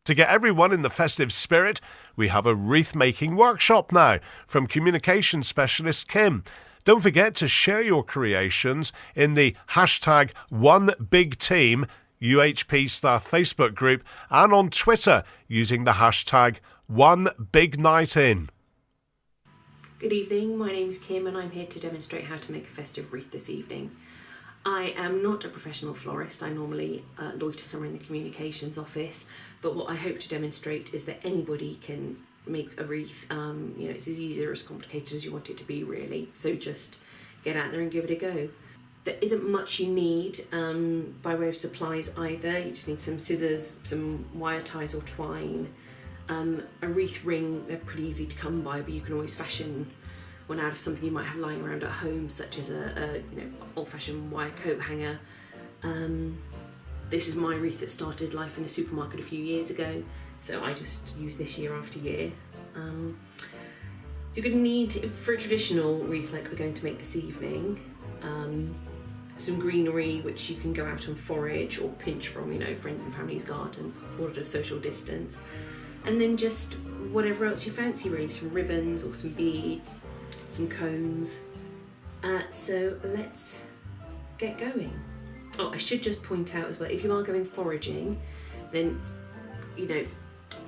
To get everyone in the festive spirit, we have a wreath making workshop now from communications specialist Kim. Don't forget to share your creations in the hashtag #OneBigTeam UHP staff Facebook group and on Twitter using the hashtag #OneBigNightIn. Good evening, my name's Kim and I'm here to demonstrate how to make a festive wreath this evening. I am not a professional florist, I normally loiter somewhere in the communications office, but what I hope to demonstrate is that anybody can make a wreath. It's as easy or as complicated as you want it to be really, so just get out there and give it a go. There isn't much you need by way of supplies either. You just need some scissors, some wire ties or twine, a wreath ring. They're pretty easy to come by, but you can always fashion one out of something you might have lying around at home, such as a old-fashioned wire coat hanger. This is my wreath that started life in a supermarket a few years ago, so I just use this year after year. You're going to need, for a traditional wreath like we're going to make this evening, some greenery which you can go out and forage or pinch from, friends and family's gardens, all at a social distance. And then just whatever else you fancy really, some ribbons or some beads, some cones. So let's get going. Oh, I should just point out as well, if you are going foraging, then,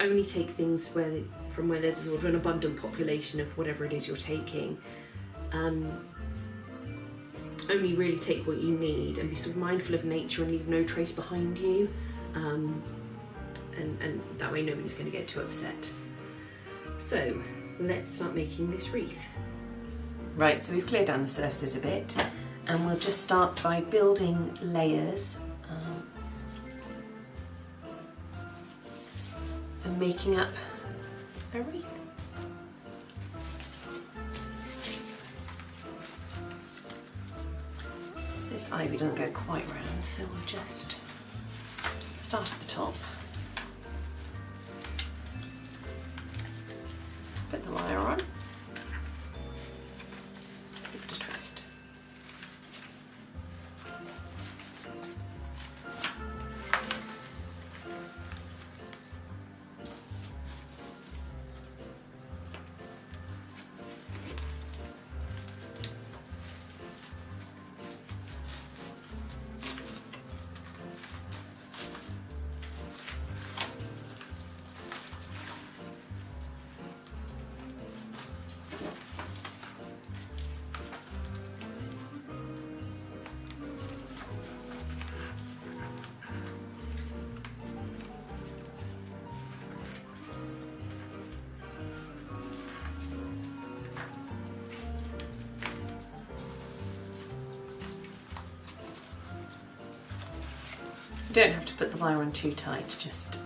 only take things from where there's a sort of an abundant population of whatever it is you're taking. Only really take what you need and be sort of mindful of nature and leave no trace behind you. And that way nobody's going to get too upset. So let's start making this wreath. Right, so we've cleared down the surfaces a bit and we'll just start by building layers and making up a wreath. This ivy doesn't go quite round, so we'll just start at the top. Put the wire on. Give it a twist. You don't have to put the wire on too tight, just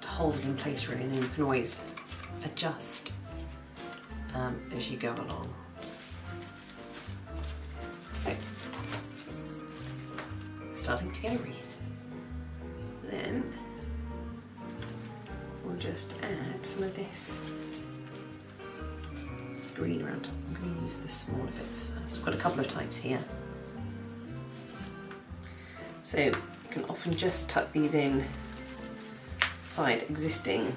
to hold it in place really, and then you can always adjust as you go along. So, starting to get a wreath. Then we'll just add some of this green around top. I'm going to use the smaller bits first. I've got a couple of types here. So you can often just tuck these in side existing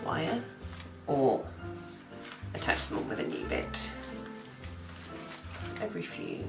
wire or attach them on with a new bit every few.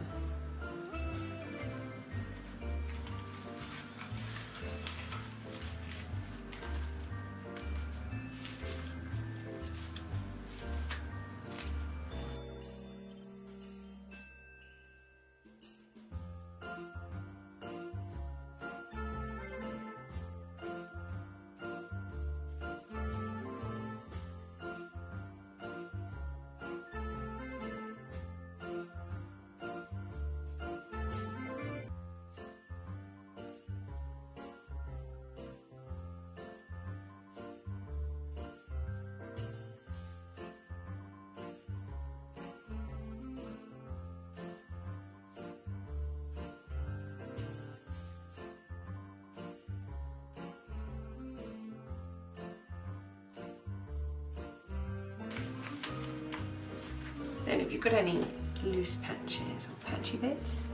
Then if you've got any loose patches or patchy bits,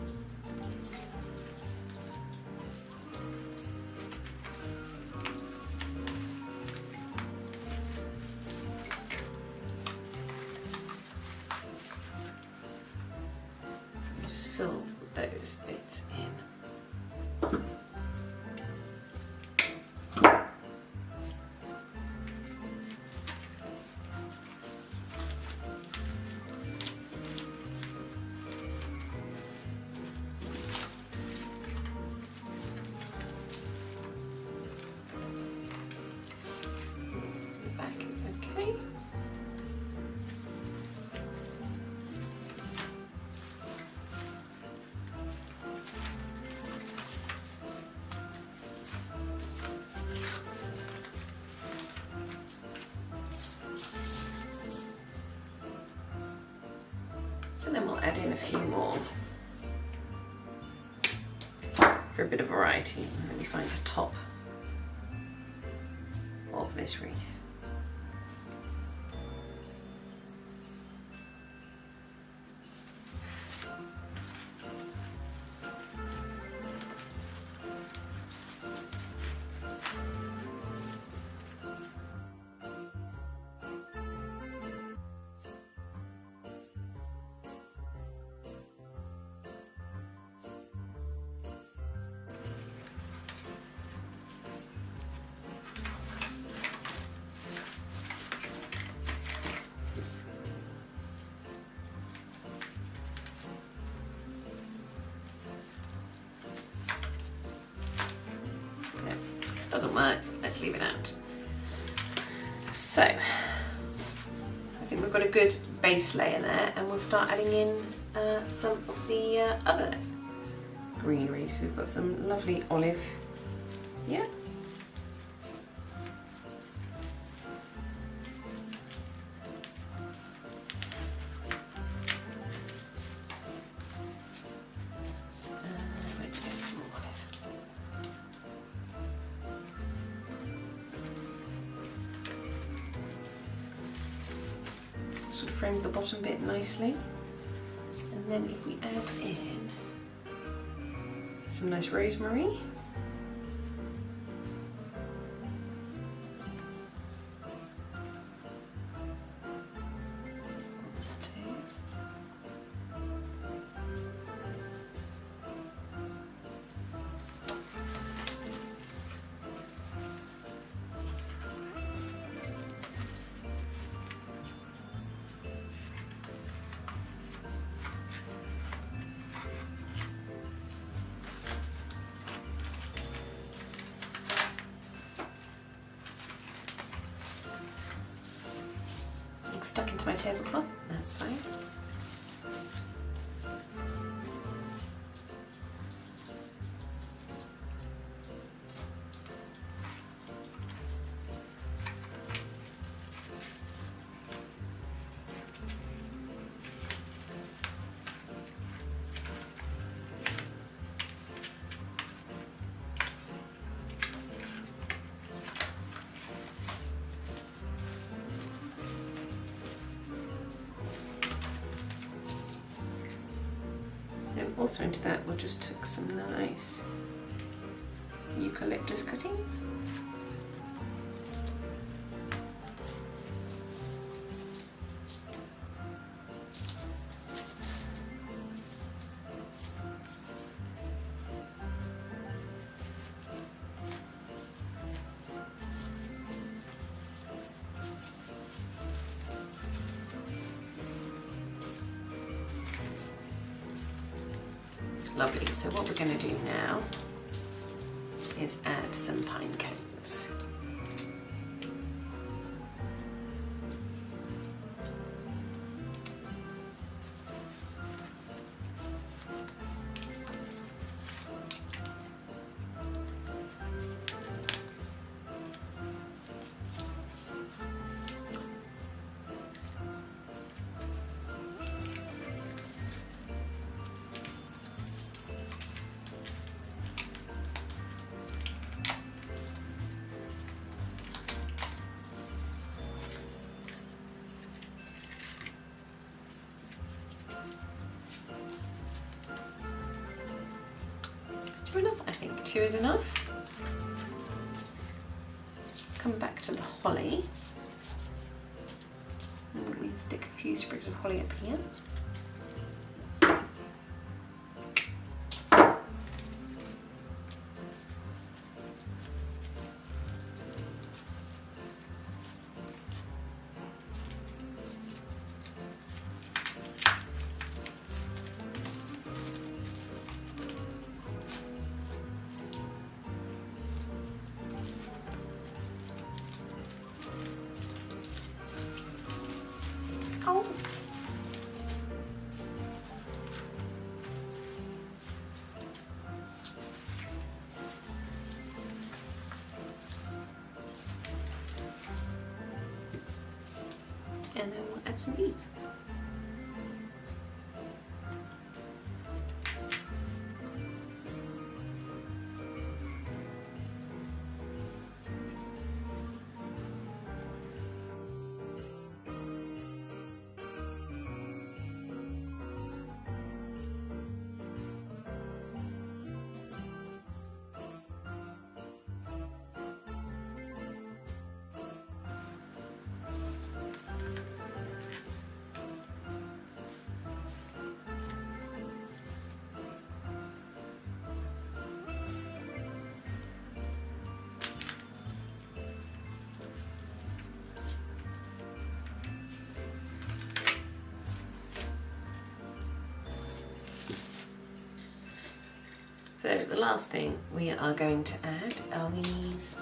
fill those bits in. So then we'll add in a few more for a bit of variety. Let me find the top of this wreath. Doesn't work, let's leave it out. So, I think we've got a good base layer there, and we'll start adding in some of the other greenery. So we've got some lovely olive, yeah. Sort of frame the bottom bit nicely, and then if we add in some nice rosemary, stuck into my tablecloth, that's fine. Also into that we'll just took some nice eucalyptus cuttings. Lovely, so what we're going to do now is add some pine cones. Enough, I think 2 is enough. Come back to the holly. And we need to stick a few sprigs of holly up here. and then we'll add some beads. So the last thing we are going to add are these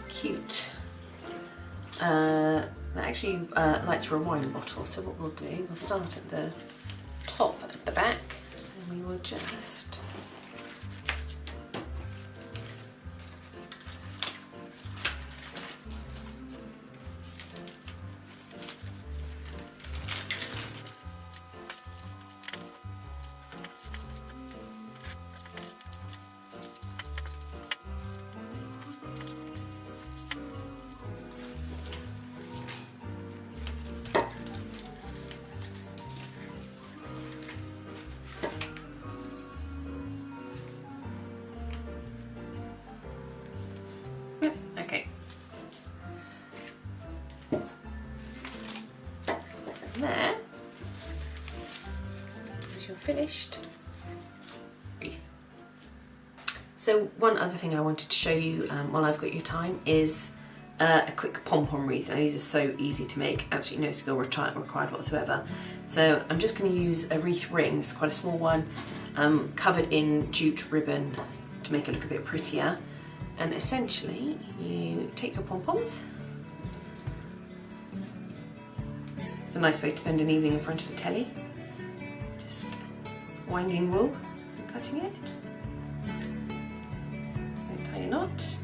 cute, that actually lights for a wine bottle. So what we'll do, we'll start at the top at the back, and we will just okay. And there is your finished wreath. So one other thing I wanted to show you while I've got your time is a quick pom-pom wreath. Now these are so easy to make, absolutely no skill required whatsoever. So I'm just going to use a wreath ring, it's quite a small one, covered in jute ribbon to make it look a bit prettier. And essentially, you take your pom-poms. It's a nice way to spend an evening in front of the telly. Just winding wool, cutting it. Then tie a knot.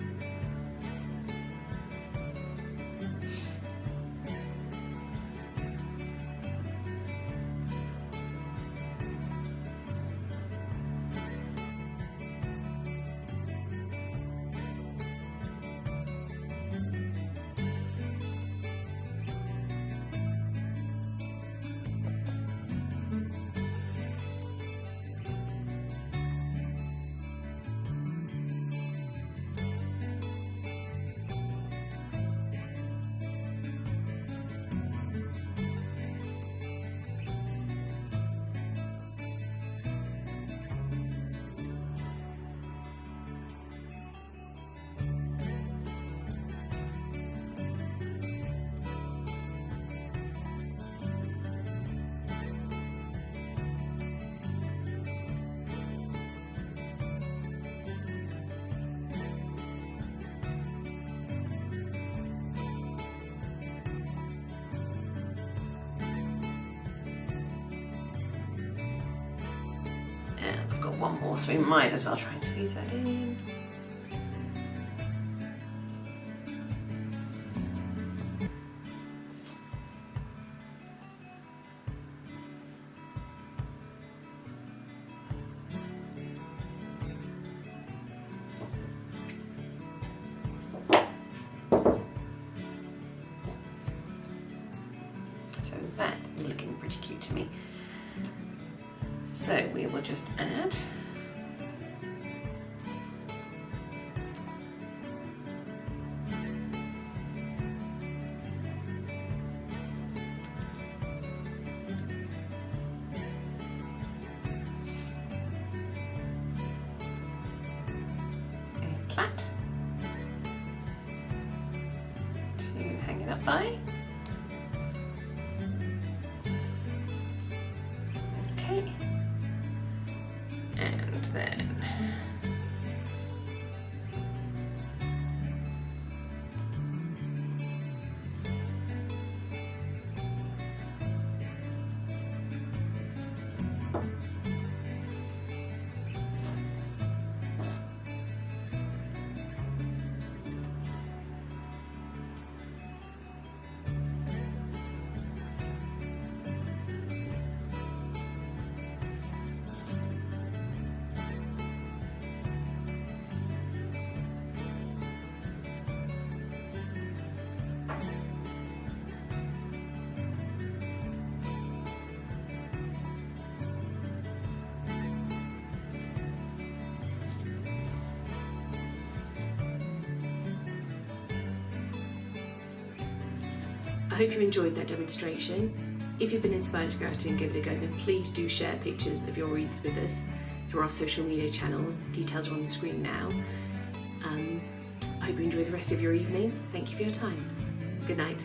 Got one more, so we might as well try and squeeze that in. So that is looking pretty cute to me. So we will just add a plait to hang it up by. Okay. And then I hope you enjoyed that demonstration. If you've been inspired to go out and give it a go, then please do share pictures of your wreaths with us through our social media channels. The details are on the screen now. I hope you enjoy the rest of your evening. Thank you for your time. Good night.